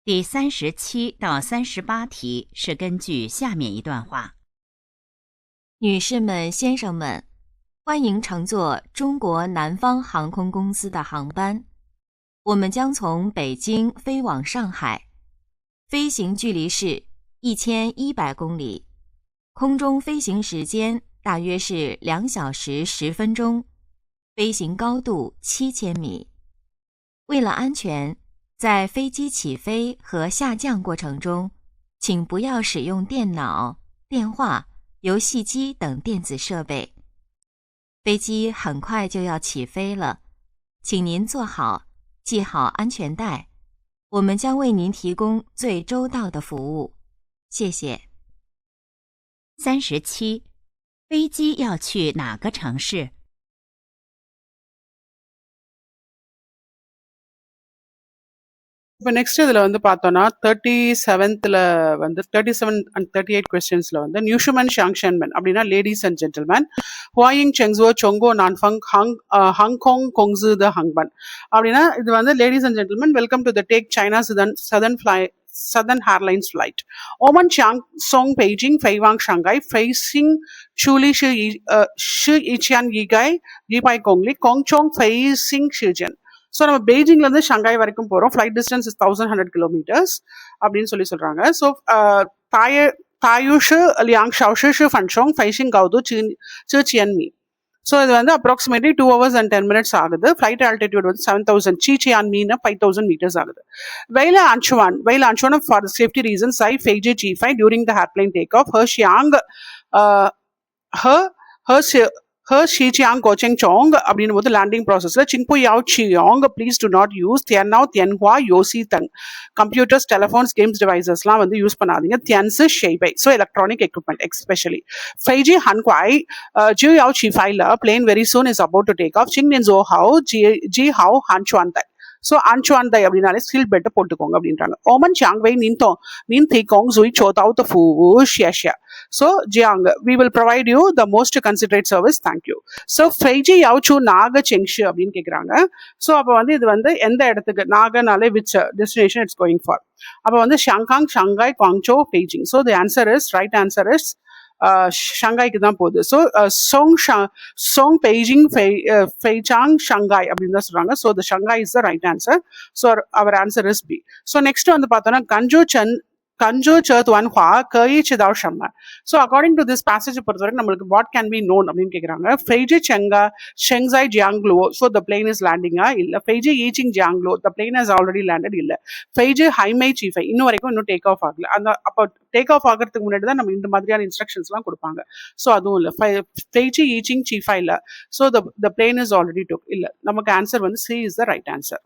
第37到38题是根据下面一段话。女士们、先生们，欢迎乘坐中国南方航空公司的航班。我们将从北京飞往上海，飞行距离是1100公里，空中飞行时间大约是2小时10分钟，飞行高度7000米。为了安全，在飞机起飞和下降过程中，请不要使用电脑、电话、游戏机等电子设备。飞机很快就要起飞了，请您坐好，系好安全带，我们将为您提供最周到的服务。谢谢。37，飞机要去哪个城市？இப்போ next இதில் வந்து பார்த்தோன்னா 37th வந்து 37 and 38 கொஸ்டின்ஸில் வந்து நியூஷுமன் ஷாங்ஷன்மென் அப்படின்னா லேடிஸ் அண்ட் ஜென்டில்மேன் ஹுவாயிங் செங்ஸோ சொங்கோ நான்ஃபங் ஹாங்காங் கொங்ஸு த ஹங்பன் அப்படின்னா இது வந்து ladies and gentlemen welcome to the take China Southern Airlines flight. Oman Chiang Song Beijing Feiwang Shanghai facing Chuli Shi Ichian Yigai Yibai Gongli Kongchong facing Shenzhen. So நம்ம பெய்ஜிங்லேருந்து ஷங்காய் வரைக்கும் போகிறோம். ஃப்ளைட் டிஸ்டன்ஸ் இஸ் 1100 kilometers அப்படின்னு சொல்கிறாங்க. So தாயுஷு லியாங் ஷாஷு ஃபன்ஷோங் ஃபைஷிங் கவுது சியன்மி. ஸோ இது வந்து அப்ராக்சிமேட்லி 2 hours and 10 minutes ஆகுது. ஃப்ளைட் ஆல்டிடியூட் வந்து 7000 சியான்மின்னு 5000 meters ஆகுது. Weila Anchuan for the safety reasons I Feiji G5 during the airplane takeoff her Xijiang Gocheng Chong அப்படின்னு போது லேண்டிங் ப்ராசஸில் சிங்பு யாவ் சியோங் ப்ளீஸ் டு நாட் யூஸ் தியன்னாவ் தியன்ஹுவா யோசி தங் கம்ப்யூட்டர்ஸ் டெலிஃபோன்ஸ் கேம்ஸ் டிவைசஸ்லாம் வந்து யூஸ் பண்ணாதீங்க. தியன்ஸு ஷெய்பை ஸோ எலக்ட்ரானிக் எக்யூப்மெண்ட் எஸ்பெஷலி ஃபைஜி ஹன்குவாய் ஜியூ யாவ் சிஃபைல plane very soon is about to take off சிங் நின் ஜோ ஹவ் ஜி ஹவ் ஹன்சுவான் தை. ஸோ அன்சுவான்தை அப்படின்னாலே சீல் பெல்ட்டை போட்டுக்கோங்க அப்படின்றாங்க. ஓமன் சாங்வை நின் தீகோங் ஜுய் சோதாவ் த ஃபூ ஷியா. So, Jiang, we will provide you the most considerate service. Thank you. So, Feiji Yaochu Naga Chengshu அப்படின்னு கேட்குறாங்க. ஸோ அப்போ வந்து இது வந்து எந்த இடத்துக்கு நாகனாலே which destination it's going for. அப்போ வந்து ஷாங்காங் Shanghai Guangzhou Beijing. So the answer is right answer is ஷங்காய்க்கு தான் போகுது. ஸோ சோங் பெய்ஜிங் ஃபெய்சாங் ஷங்காய் அப்படின்னு தான் சொல்கிறாங்க. So the Shanghai is the right answer. So our answer is B. So next வந்து பார்த்தோன்னா கஞ்சோ சர்த் ஒன் ஹுவா கயி சிதாவ் ஷம்ம. So according to this passage பொறுத்த வரைக்கும் நம்மளுக்கு வாட் கேன் பி நோன் அப்படின்னு கேட்குறாங்க. ஃபெய்ஜி ஷெங்ஸாய் ஜியாங்லோ ஸோ த பிளேன் இஸ் லேண்டிங்கா இல்லை. ஃபெய்ஜி ஈச்சிங் ஜியாங்லோ the plane has already landed இல்லை. ஃபெய்ஜி ஹைமை சீஃபை இன்னும் வரைக்கும் இன்னும் டேக் ஆஃப் ஆகல. அந்த அப்போ டேக் ஆஃப் ஆகிறதுக்கு முன்னாடி தான் நம்ம இந்த மாதிரியான இன்ஸ்ட்ரக்ஷன்ஸ்லாம் கொடுப்பாங்க. ஸோ அதுவும் இல்லை. ஃபெய்ஜி ஈச்சிங் சீஃபை இல்லை. So the plane is already took இல்லை. நமக்கு ஆன்சர் வந்து C is the right answer.